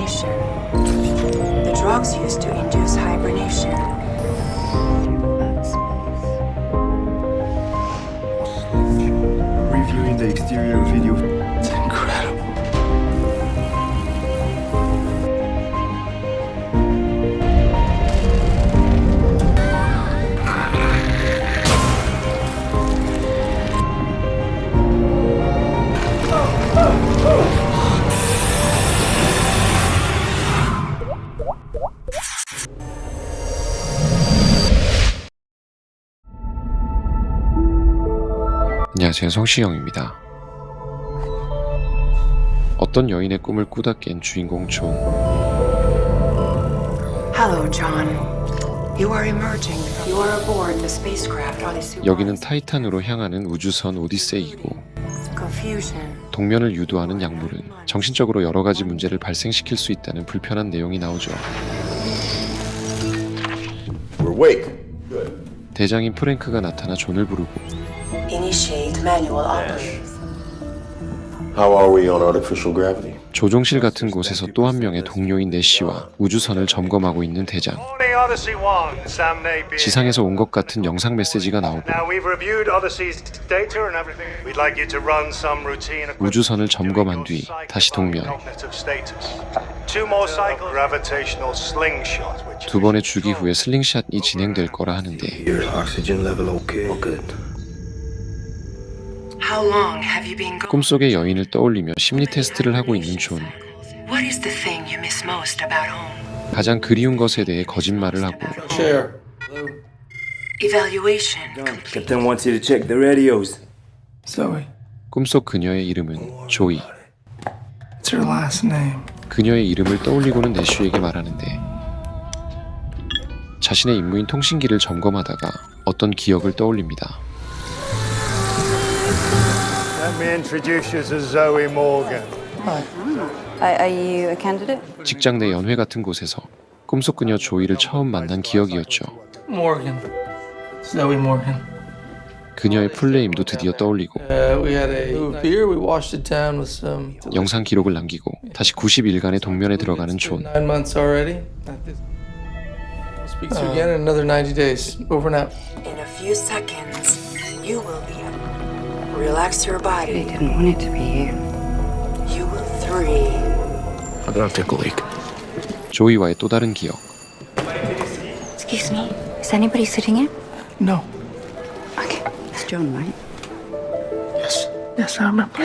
hibernation. The drugs used to induce hibernation. Reviewing the exterior video. It's incredible. 안녕하세요, 성시경입니다. 어떤 여인의 꿈을 꾸다 깬 주인공 존. Hello, John. You are emerging. You are aboard the spacecraft Odyssey. 여기는 타이탄으로 향하는 우주선 오디세이이고 Confusion. 동면을 유도하는 약물은 정신적으로 여러 가지 문제를 발생시킬 수 있다는 불편한 내용이 나오죠. We're awake. 대장인 프랭크가 나타나 존을 부르고 Initiate manual operators. How are we on artificial gravity? 조종실 같은 곳에서 또 한 명의 동료인 내시와 우주선을 점검하고 있는 대장. Morning, Odyssey 1. Sam Napier. 지상에서 온 것 같은 영상 메시지가 나오고 Now we've reviewed Odyssey's data and everything. We'd like you to run some routine 우주선을 점검한 뒤 다시 동면. cognitive status. 2 more cycles gravitational slingshot which 두 번의 주기 후에 슬링샷이 진행될 거라 하는데 Your oxygen level okay? Oh, good. How long have you been going? 꿈속의 여인을 떠올리며 심리 테스트를 하고 있는 존. What is the thing you miss most about home? 가장 그리운 것에 대해 거짓말을 하고 Share. Evaluation complete. Captain wants you to check the radios. Zoe. 꿈속 그녀의 이름은 조이. It's her last name. 그녀의 이름을 떠올리고는 내쉬에게 말하는데 자신의 임무인 통신기를 점검하다가 어떤 기억을 떠올립니다. Let me introduce you to Zoe Morgan. Are you a candidate? 직장 내 연회 같은 곳에서 꿈속 그녀 조이를 처음 만난 기억이었죠. Morgan. Zoe Morgan. 그녀의 풀네임도 드디어 떠올리고 We had a beer. We washed it down with some. 영상 기록을 남기고 다시 90일간의 동면에 들어가는 존. 9 months already. We'll speak to you again in another 90 days. Over and out. In a few seconds, you will be. Relax your body. I didn't want it to be you. You will free. I'm gonna take a leak. 조이와의 또 다른 기억. Excuse me. Is anybody sitting here? No. Okay. It's John, right? Yes. Yes, I remember.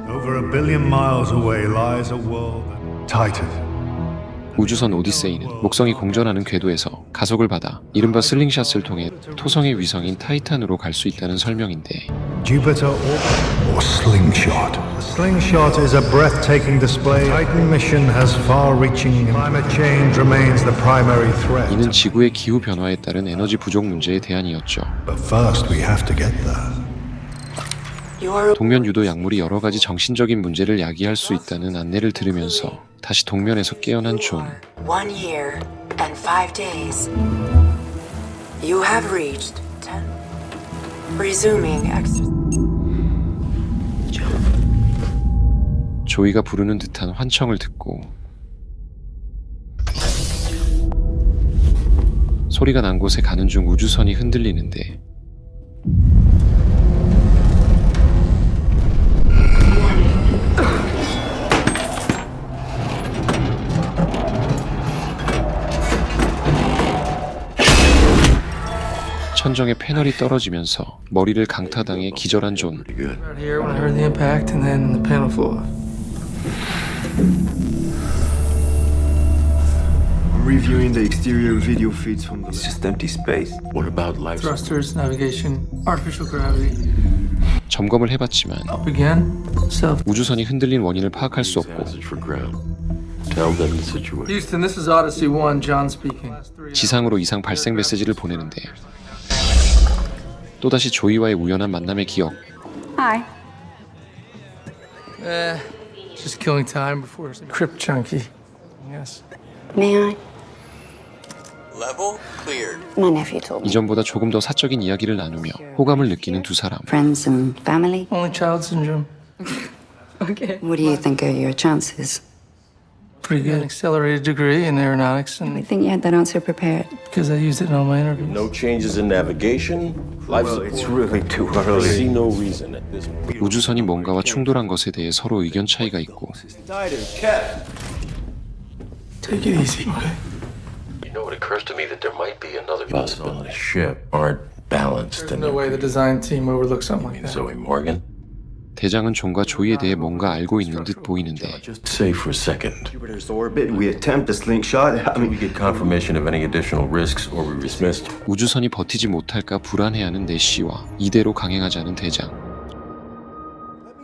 Over 1 billion miles away lies a world Titan. 우주선 오디세이는 목성이 공전하는 궤도에서 가속을 받아 이른바 슬링샷을 통해 토성의 위성인 타이탄으로 갈 수 있다는 설명인데 Jupiter or slingshot. The slingshot is a breathtaking display. Titan mission has far-reaching. Climate change remains the primary threat. 이는 지구의 기후 변화에 따른 에너지 부족 문제에 대안이었죠. But first we have to get there. You are 동면 유도 약물이 여러 가지 정신적인 문제를 야기할 수 있다는 안내를 들으면서 다시 동면에서 깨어난 존. 1 year and 5 days. You have reached 10. Resuming exercise. 조이가 부르는 듯한 환청을 듣고 소리가 난 곳에 가는 중 우주선이 흔들리는데 천정에 패널이 떨어지면서 머리를 강타당해 기절한 존. Pretty good. Right here when I heard the impact, and then the panel flew off. I'm reviewing the exterior video feeds from the. It's just empty space. What about life? Thrusters, navigation, artificial gravity. 점검을 해봤지만 Up again. Self. 우주선이 흔들린 원인을 파악할 수 없고 Message for ground. Tell them the situation. Houston, this is Odyssey 1. John speaking. 지상으로 이상 발생 메시지를 보내는데 또다시 조이와의 우연한 만남의 기억. Hi. Just killing time before crypt junkie. Yes. May I? Level cleared. My nephew told me. 이전보다 조금 더 사적인 이야기를 나누며 호감을 느끼는 두 사람. Friends and family. Only child syndrome. What do you think are your chances? pretty good accelerated degree in aeronautics, I and think you had that answer prepared. because I used it in all my interviews. No changes in navigation, life Well, it's support. really too I early. see no reason at this point. 우주선이 뭔가와 충돌한 것에 대해 서로 의견 차이가 있고 Take it easy, okay? You know, it occurs to me that there might be another possibility. Ship aren't balanced. There's no way the design team overlooked something like that. Zoe Morgan. 대장은 존과 조이에 대해 뭔가 알고 있는 듯 보이는데 Just say for a second. Jupiter's orbit, we attempt a slingshot. I We mean, get confirmation of any additional risks, or we dismissed. 우주선이 버티지 못할까 불안해하는 내시와 이대로 강행하자는 대장.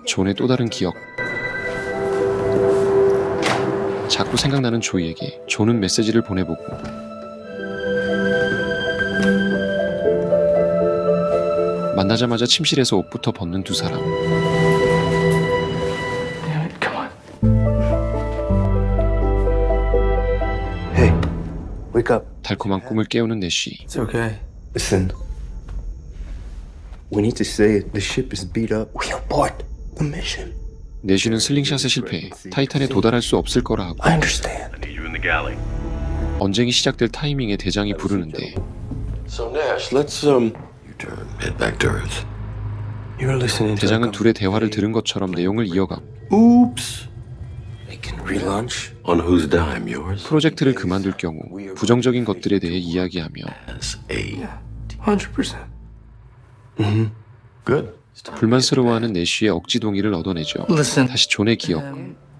존의 또 다른 기억. 자꾸 생각나는 조이에게 존은 메시지를 보내보고 만나자마자 침실에서 옷부터 벗는 두 사람. Damn it, come on. hey, wake up. 달콤한 꿈을 깨우는 내시. It's okay. Listen. We need to say it. The ship is beat up. We abort the mission. 내시는 슬링샷에 실패해 타이탄에 도달할 수 없을 거라 하고 I understand. 언쟁이 시작될 타이밍에 대장이 부르는데 So Nash, let's You turn, head back to Earth. You're listening to 대장은 둘의 대화를 들은 것처럼 내용을 이어가고 Oops. They can relaunch. On whose dime? Yours? 프로젝트를 그만둘 경우 부정적인 것들에 대해 이야기하며 As a 100%. good. 불만스러워하는 내쉬의 억지 동의를 얻어내죠. Listen. 다시 존의 기억.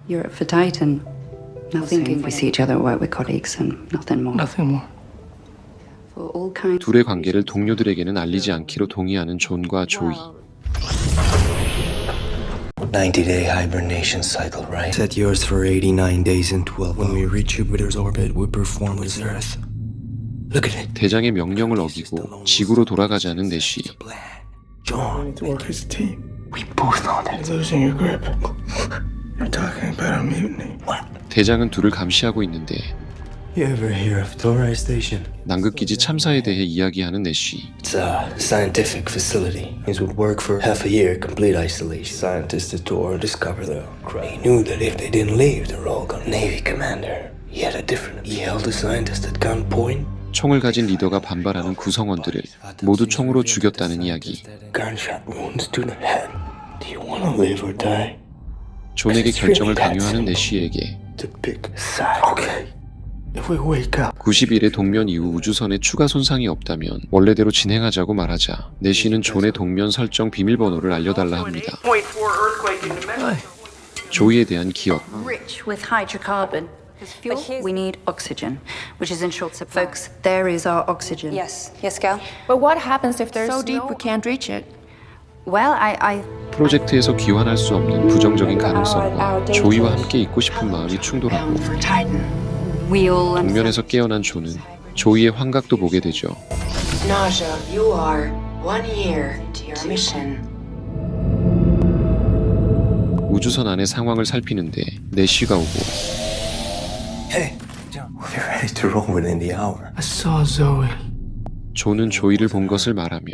Europe for Titan. Nothing. We see each other at work with colleagues and nothing more. Nothing more. For all kinds. 둘의 관계를 동료들에게는 알리지 않기로 동의하는 존과 조이. 90-day hibernation cycle, right? Set yours for 89 days and 12 When we reach Jupiter's orbit, we perform with Earth. Look at it. 대장의 명령을 어기고 지구로 돌아가자는 내쉬. Plan. We John, need to work as a team. we both know that. You're losing your grip. You're talking about a mutiny. 대장은 둘을 감시하고 있는데 You ever hear of Torai Station? 남극기지 참사에 대해 이야기하는 내쉬. It's a scientific facility. It would work for half a year, complete isolation. Scientists at Tor discovered the crowd. They knew that if they didn't leave, they're all gone. Navy commander. He had a different. He held a scientist at gunpoint. 총을 가진 리더가 반발하는 구성원들을 모두 총으로 죽였다는 이야기. Gunshot wounds to the head. Do you want to live or die? 존에게 결정을 강요하는 내쉬에게 To pick a side. Okay. If we wake up, 90일의 동면 이후 우주선에 추가 손상이 없다면 원래대로 진행하자고 말하자 내쉬는 존의 동면 설정 비밀번호를 알려달라 합니다. 조이에 대한 기억. Rich with hydrocarbon. Fuel, we need oxygen, which is in short supply. Folks, there is our oxygen. Yes, Gal. But what happens if there's So deep no... we can't reach it. Well, I 프로젝트에서 귀환할 수 없는 부정적인 가능성과 조이와 함께 있고 싶은 마음이 충돌하고 For Titan. we all 동면에서 깨어난 존은 조이의 환각도 보게 되죠. Naja, you are 1 year into your mission. 우주선 안의 상황을 살피는데 내쉬가 오고 Hey, John. We're ready to roll within the hour. I saw Zoe. 존은 조이를 본 것을 말하며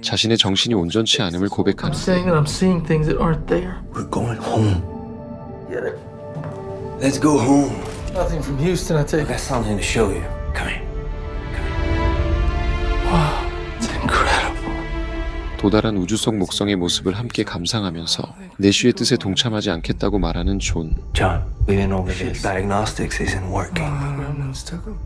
자신의 정신이 온전치 않음을 I'm 고백하는데 saying that I'm seeing things that aren't there. We're going home. Let's go home. Nothing from Houston, I take. I got something to show you. Come here. Wow, it's incredible. 도달한 우주 속 목성의 모습을 함께 감상하면서 내쉬의 뜻에 동참하지 않겠다고 말하는 존. John, we've been over this. Diagnostics isn't working. Gremlins took him.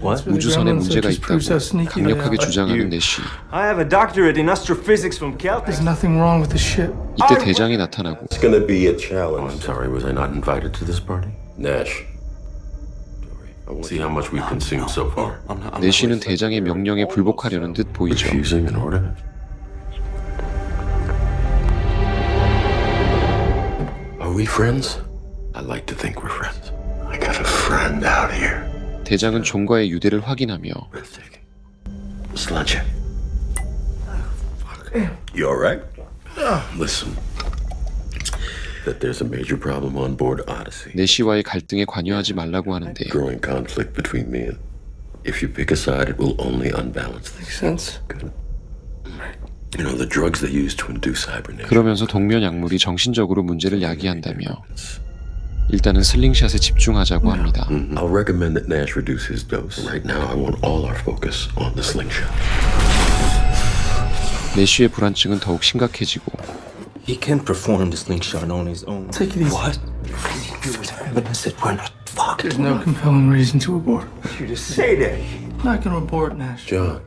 What? 우주선에 문제가 있다고 강력하게 주장하는 내쉬. I have a doctorate in astrophysics from Caltech. There's nothing wrong with the ship. 이때 대장이 나타나고 It's gonna be a challenge. I'm sorry, was I not invited to this party? Nash. See how much we've consumed so far. 내쉬는 대장의 명령에 불복하려는 듯 보이죠. Refusing an order? Are we friends? I like to think we're friends. I got a friend out here. 대장은 존과의 유대를 확인하며 Breathtaking. Slanche. You all right? Listen. That there's a major problem on board Odyssey. 내쉬와의 갈등에 관여하지 말라고 하는데 Growing conflict between me and. If you pick a side, it will only unbalance things. Makes sense. Good. You know the drugs they use to induce hibernation. 그러면서 동면 약물이 정신적으로 문제를 야기한다며 일단은 슬링샷에 집중하자고 합니다. I'll recommend that Nash reduce his dose. Right now, I want all our focus on the slingshot. 내쉬의 불안증은 더욱 심각해지고 He can perform the slingshot on his own. Take it easy. What? Evidence that we're not fucking. There's no compelling reason to abort. You just say that. I'm not gonna abort, Nash. John,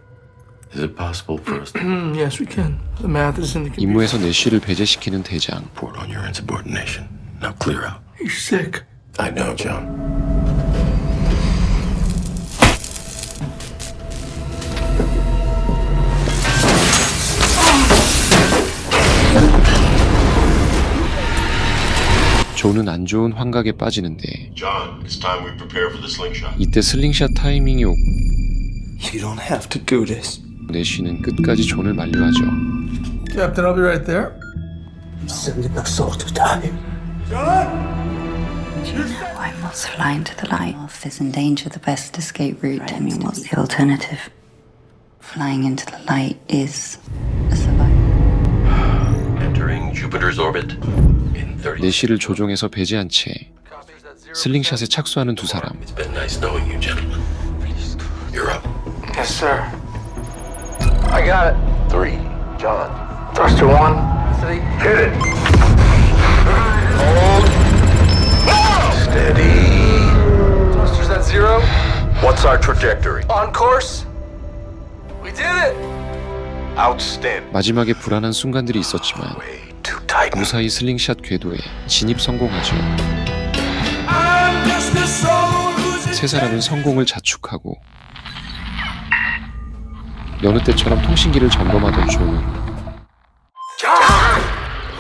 is it possible for us to Yes, we can. The math is in the computer. 임무에서 내쉬를 배제시키는 대장. report on your insubordination? Now clear out. You're sick. I know, John. 존은 안 좋은 환각에 빠지는데 John, it's time we prepare for the slingshot. 이때 슬링샷 타이밍이 오고 You don't have to do this. 내쉬는 끝까지 존을 만류하죠. Captain, I'll be right there. Sending us all to die. I must fly into the light. If there's in danger, the best escape route. Tell me what's the alternative? Flying into the light is a survival. Entering Jupiter's orbit in 30 내쉬를 조종해서 배제한 채 슬링샷에 착수하는 두 사람. It's been nice knowing you, gentlemen. You're up. Yes, sir. I got it. 3. John. Thruster 1, 3. Hit it. Hold. Steady. Thrusters at 0. What's our trajectory? On course. We did it. Outstanding. 마지막에 불안한 순간들이 있었지만 Way too tight. 무사히 슬링샷 궤도에 진입 성공하죠. 세 사람은 성공을 자축하고 여느 때처럼 통신기를 점검하던 존은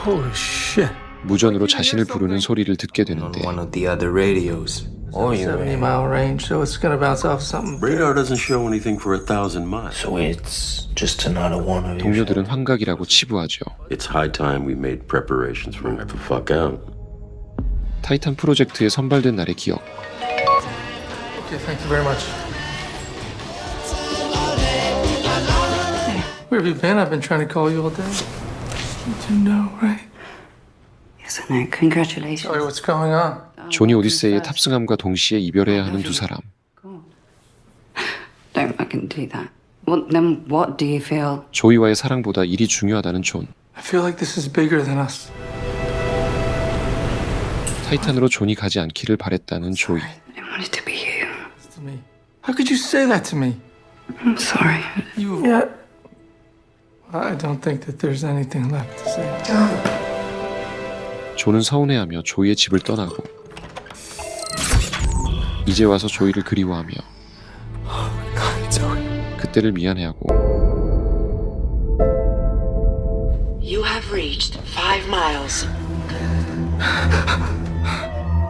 Holy shit. 무전으로 자신을 부르는 소리를 듣게 되는데 One of the other radios. Oh, 70-mile range, so it's gonna bounce off something. Radar doesn't show anything for 1,000 miles. So it's just another one of your. 동료들은 환각이라고 치부하죠. It's high time we made preparations for him to fuck out. 타이탄 프로젝트에 선발된 날의 기억. Okay, thank you very much. Where have you been? I've been trying to call you all day. You do know, right? Yes, I know. Congratulations. Sorry, what's going on? 조니 오디세이의 탑승함과 동시에 이별해야 하는 두 사람. Don't fucking do that. Well, then what do you feel? 조이와의 사랑보다 일이 중요하다는 존. I feel like this is bigger than us. 타이탄으로 존이 가지 않기를 바랬다는 조이. I didn't want it to be you. To me. How could you say that to me? I'm sorry. You. Yeah. I don't think that there's anything left to say. 존은 서운해하며 조이의 집을 떠나고 이제 와서 조이를 그리워하며 그때를 미안해하고 You have reached 5 miles.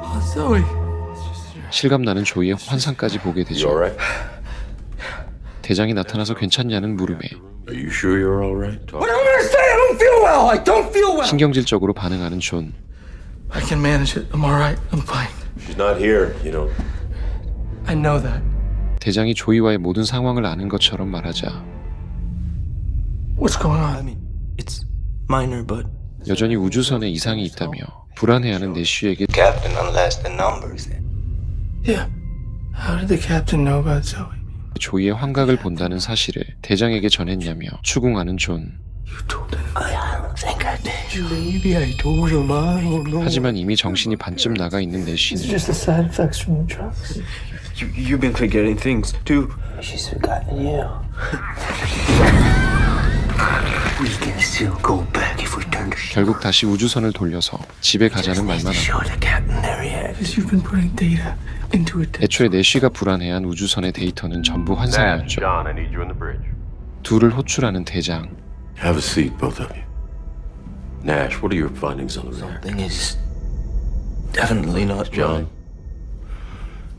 Oh, Zoe. 실감나는 조이의 환상까지 보게 You 되죠. alright? 대장이 나타나서 괜찮냐는 물음에 Are you sure you're alright? 신경질적으로 반응하는 존. I can manage it. I'm all right. I'm fine. She's not here, you know. I know that. 대장이 조이와의 모든 상황을 아는 것처럼 말하자 What's going I on? mean, it's minor, but 여전히 우주선에 이상이 있다며 불안해하는 내쉬에게 captain, unless the numbers. Yeah. How did the captain know about Zoe? 조이의 환각을 본다는 사실을 대장에게 전했냐며 추궁하는 존. I don't think I did. Maybe I told him. I don't know. 하지만 이미 정신이 반쯤 나가 있는 내쉬는 Just the side effects from the drugs. You've been forgetting things too. She's forgotten you. We can still go back if we turn the ship. 결국 다시 우주선을 돌려서 집에 가자는 말만 하고 Show the captain their reaction. Because you've been putting data into it. 애초에 내쉬가 불안해한 우주선의 데이터는 전부 환상이었죠. John, I need you in the bridge. 둘을 호출하는 대장. Have a seat, both of you. Nash, what are your findings on the reactor? Something is definitely not John, right.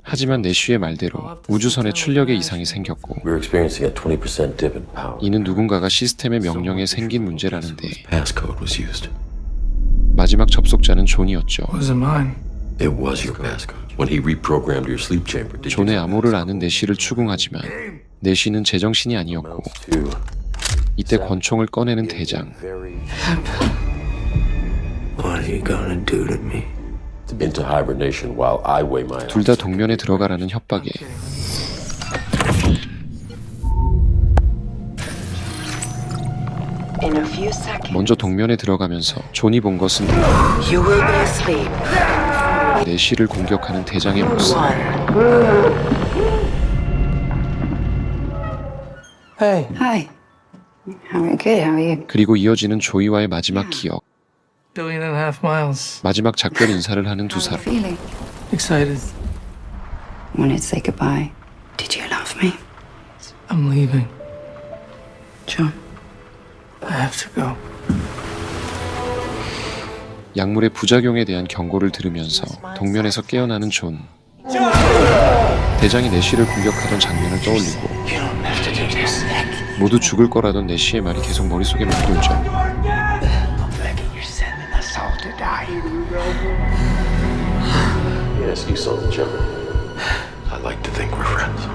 하지만 내쉬의 말대로 우주선에 출력의 이상이 생겼고 we're experiencing a 20% dip in power. 이는 누군가가 시스템의 명령에 생긴 문제라는데 Passcode was used. 마지막 접속자는 존이었죠. Was it mine? It was your passcode. When he reprogrammed your sleep chamber, did you 존의 암호를 아는 내쉬를 추궁하지만 내쉬는 제정신이 아니었고 to 이때 권총을 꺼내는 대장. very What are you gonna do to me? into hibernation while I weigh my 둘 다 동면에 들어가라는 협박에 In a few seconds, 먼저 동면에 들어가면서 존이 본 것은 you will be asleep. 내시를 공격하는 대장의 모습. Hey, Hi. How are you? Good. How are you? 그리고 이어지는 조이와의 마지막 기억. 1.5 miles. 마지막 작별 인사를 하는 두 How are you 사람. feeling? Excited. Wanted to say goodbye. Did you love me? I'm leaving. John. I have to go. 약물의 부작용에 대한 경고를 들으면서 동면에서 깨어나는 존. 대장이 내시를 공격하던 장면을 떠올리고 모두 죽을 거라던 내시의 말이 계속 머릿속에 맴돌죠. Yes, you saw the joke. I like to think we're friends.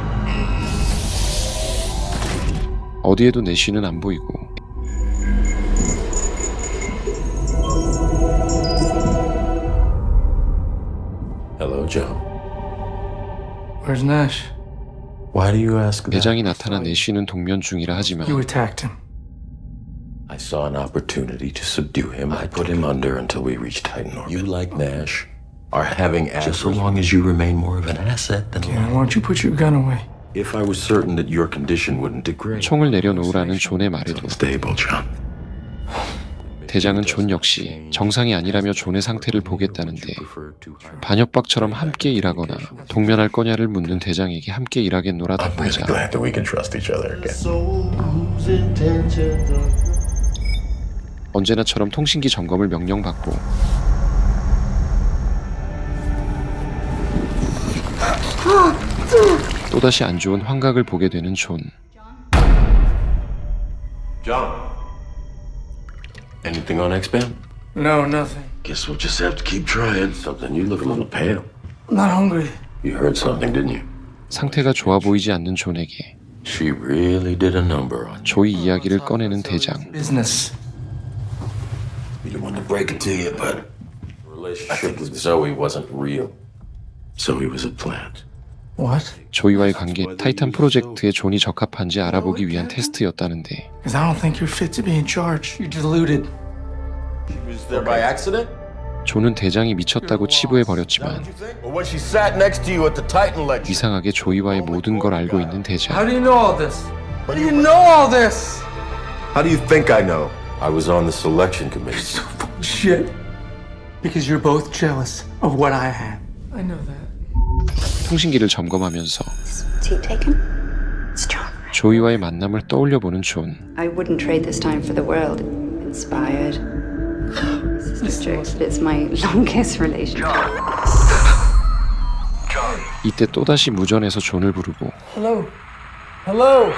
어디에도 내시는 안 보이고 Hello, John. Where's Nash? Why do you ask that? 대장이 나타난 내시는 동면 중이라 하지만 You attacked him. I saw an opportunity to subdue him. I put him under until we reached Titan orbit. You, like Nash, are having just so long as you remain more of an asset than Yeah, why don't you put your gun away? If I was certain that your condition wouldn't degrade. 총을 내려놓으라는 존의 말에도 Stable, John. 대장은 존 역시 정상이 아니라며 존의 상태를 보겠다는데 반협박처럼 함께 일하거나 동면할 거냐를 묻는 대장에게 함께 일하겠노라 I'm really 답하자 glad that we can trust each other again. 언제나처럼 통신기 점검을 명령받고 또다시 안 좋은 환각을 보게 되는 존. John. Anything on X-Band? No, nothing. Guess we'll just have to keep trying. Something. You look a little pale. I'm not hungry. You heard something, didn't you? 상태가 좋아 보이지 않는 존에게 She really did a number on you. 조이 이야기를 꺼내는 대장. Business. We didn't want to break it to you, but the relationship with Zoe wasn't real. Zoe was a plant. What? 조이와의 관계 타이탄 프로젝트에 존이 적합한지 알아보기 위한 테스트였다는데 Because I don't think you're fit to be in charge. You're deluded. She was there by accident? 존은 대장이 미쳤다고 치부해버렸지만 Or when she sat next to you at the Titan lecture? 이상하게 조이와의 모든 걸 알고 있는 How 대장. do you know all this? How do you know all this? How do you think I know? I was on the selection committee. Shit. Because you're both jealous of what I had. I know that. 통신기를 점검하면서 What's he taken? It's John. 조이와의 만남을 떠올려보는 존. I wouldn't trade this time for the world. Inspired. Sister jokes, but it's my longest relationship. 이때 또다시 무전에서 존을 부르고 Hello. Hello.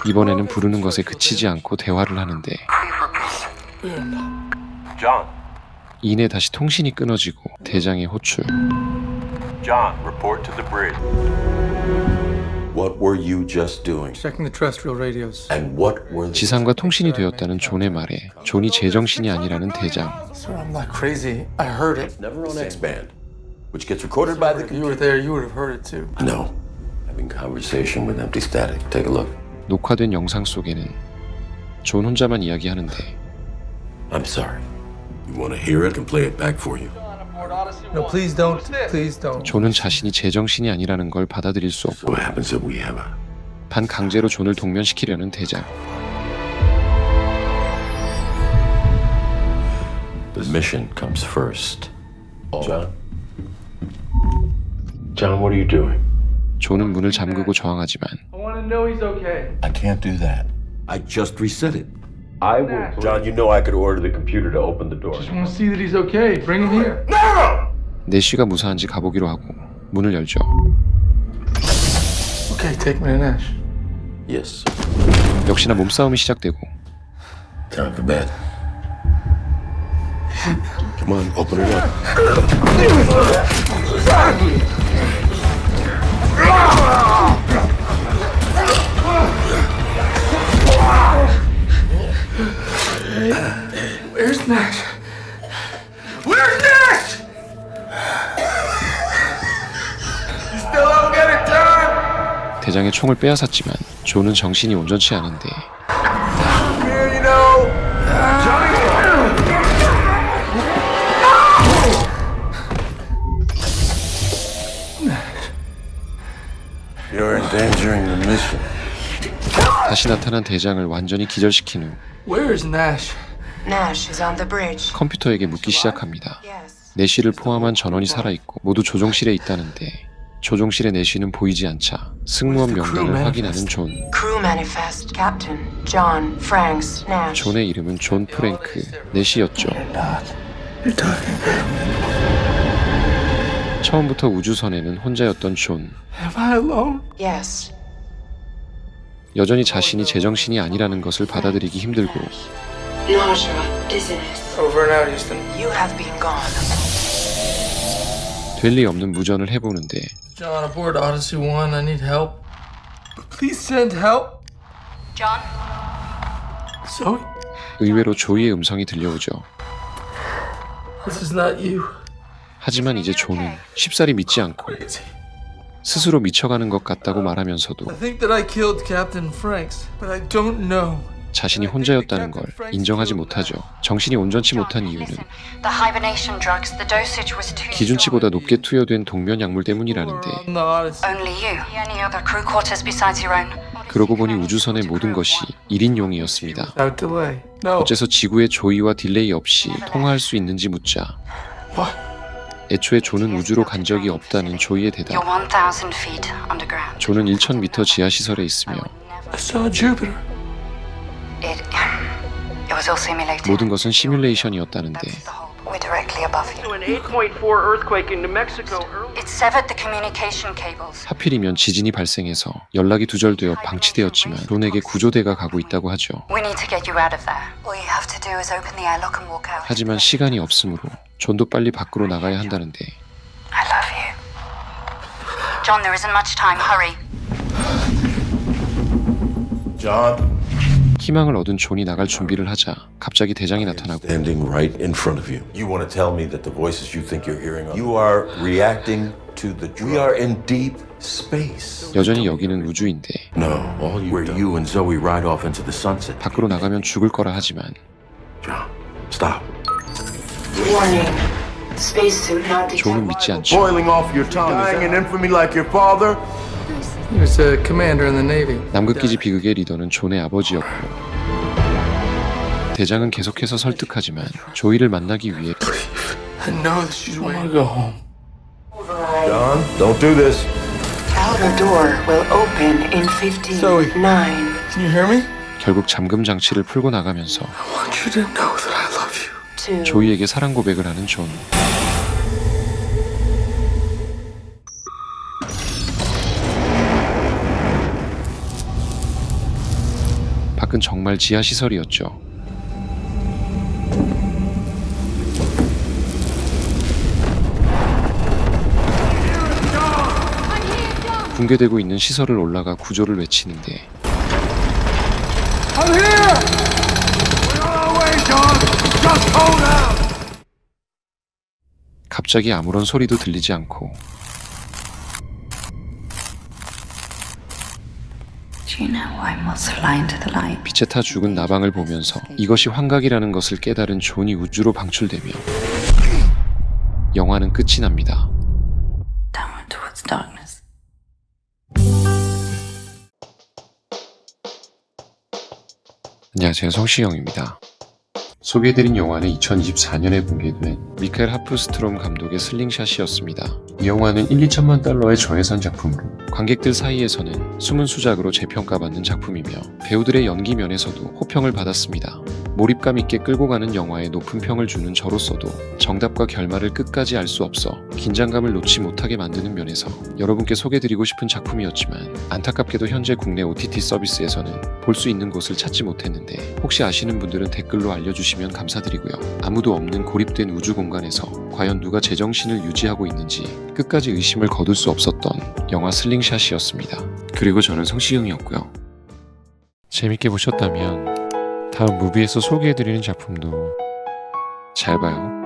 이번에는 부르는 것에 그치지 않고 대화를 하는데 John. 이내 다시 통신이 끊어지고 대장의 호출. John, report to the bridge. What were you just doing? Checking the terrestrial radios. And what were the... 지상과 통신이 되었다는 존의 말에 존이 제정신이 아니라는 대장. Sir, I'm not crazy. I heard it. Never on X-Band, which gets recorded by the If you were there, you would have heard it too. No. Having conversation with empty static. Take a look. 녹화된 영상 속에는 존 혼자만 이야기하는데 I'm sorry. You want to hear it and play it back for you? No, please don't. Please don't. 존은 자신이 제정신이 아니라는 걸 받아들일 수 없고 What happens if we have a... 반강제로 존을 동면시키려는 대장. The mission comes first. John? John, what are you doing? 존은 문을 잠그고 저항하지만 I want to know he's okay. I can't do that. I just reset it. I will. John, you know I could order the computer to open the door. Just want to see that he's okay. Bring him here. 내쉬가 무사한지 가보기로 하고 문을 열죠. Okay, take me to Nash. Yes. 역시나 몸싸움이 시작되고 Time for bed. Come on, open it up. Where's Nash? 대장의 총을 빼앗았지만 존은 정신이 온전치 않은데 You're endangering the mission. 다시 나타난 대장을 완전히 기절시킨 후 Where is Nash? Nash is on the bridge. 컴퓨터에게 묻기 시작합니다. Yes. 내쉬를 포함한 전원이 살아있고 모두 조종실에 있다는데 조종실의 내쉬는 보이지 않자 승무원 명단을 확인하는 존. Crew manifest. Captain John Franks Nash. 존의 이름은 존 프랭크 내쉬였죠. 처음부터 우주선에는 혼자였던 존. Am I alone? Yes. 여전히 자신이 제정신이 아니라는 것을 받아들이기 힘들고 Nausea, dizziness. Over and out, Houston. You have been gone. 될 리 없는 무전을 해보는데 John, aboard Odyssey 1. I need help. Please send help. John? Zoe? 의외로 조이의 음성이 들려오죠. This is not you. 하지만 이제 존은 쉽사리 믿지 않고 스스로 미쳐가는 것 같다고 말하면서도 I think that I killed Captain Franks, but I don't know. 자신이 혼자였다는 걸 인정하지 못하죠. 정신이 온전치 못한 이유는 The hibernation drugs, the dosage was too 기준치보다 높게 투여된 동면 약물 때문이라는데 On the Odyssey. Only you. Any other crew quarters besides your own? 그러고 보니 우주선의 모든 것이 1인용이었습니다. Without delay. No. 어째서 지구의 조이와 딜레이 없이 통화할 수 있는지 묻자 What? 애초에 존은 우주로 간 적이 없다는 조이의 You're 대답. 1,000 feet underground. 존은 1,000m 지하 시설에 있으며 I saw Jupiter. It was all simulated. 모든 것은 시뮬레이션이었다는데 That's the whole. We're directly above you. An 8.4 earthquake in New Mexico earlier. It severed the communication cables. 하필이면 지진이 발생해서 연락이 두절되어 방치되었지만 존에게 구조대가 가고 있다고 하죠. We need to get you out of there. All you have to do is open the airlock and walk out. 하지만 시간이 없으므로 존도 빨리 밖으로 나가야 한다는데 I love you. John, there isn't much time. Hurry. John, 희망을 얻은 존이 나갈 준비를 하자 갑자기 대장이 나타나고 standing right in front of you. You want to tell me that the voices you think you're hearing, you are reacting to the drug. We are in deep space. 여전히 여기는 우주인데 No, all you where you and Zoe ride off into the sunset. 밖으로 나가면 죽을 거라 하지만 John, stop. Warning. Spacesuit not 존은 믿지 않죠. Boiling off your tongue, dying in infamy like your father. He was a commander in the Navy. 남극기지 비극의 리더는 존의 아버지였고 대장은 계속해서 설득하지만 조이를 만나기 위해 I know that she's waiting. I want to go home. John, don't do this. Outer door will open in 15, Zoe. 9. Can you hear me? 결국 잠금 장치를 풀고 나가면서 I want you to know that I love you. 2. 조이에게 사랑 고백을 하는 존. 밖은 정말 지하 시설이었죠. 붕괴되고 있는 시설을 올라가 구조를 외치는데 I'm here! We're on our way, John! Just hold out! 갑자기 아무런 소리도 들리지 않고 Do you know why moths fly into the light? 빛에 타 죽은 나방을 보면서 이것이 환각이라는 것을 깨달은 존이 우주로 방출되며 영화는 끝이 납니다. Downward towards darkness. 안녕하세요, 성시경입니다. 소개해드린 영화는 2024년에 공개된 미카엘 하프스트롬 감독의 슬링샷이었습니다. 이 영화는 1, 2천만 달러의 저예산 작품으로 관객들 사이에서는 숨은 수작으로 재평가받는 작품이며 배우들의 연기 면에서도 호평을 받았습니다. 몰입감 있게 끌고 가는 영화에 높은 평을 주는 저로서도 정답과 결말을 끝까지 알 수 없어 긴장감을 놓지 못하게 만드는 면에서 여러분께 소개드리고 싶은 작품이었지만 안타깝게도 현재 국내 OTT 서비스에서는 볼 수 있는 곳을 찾지 못했는데 혹시 아시는 분들은 댓글로 알려주시면 감사드리고요. 아무도 없는 고립된 우주 공간에서 과연 누가 제정신을 유지하고 있는지 끝까지 의심을 거둘 수 없었던 영화 슬링샷이었습니다. 그리고 저는 성시경이었고요. 재밌게 보셨다면 다음 무비에서 소개해드리는 작품도 잘 봐요.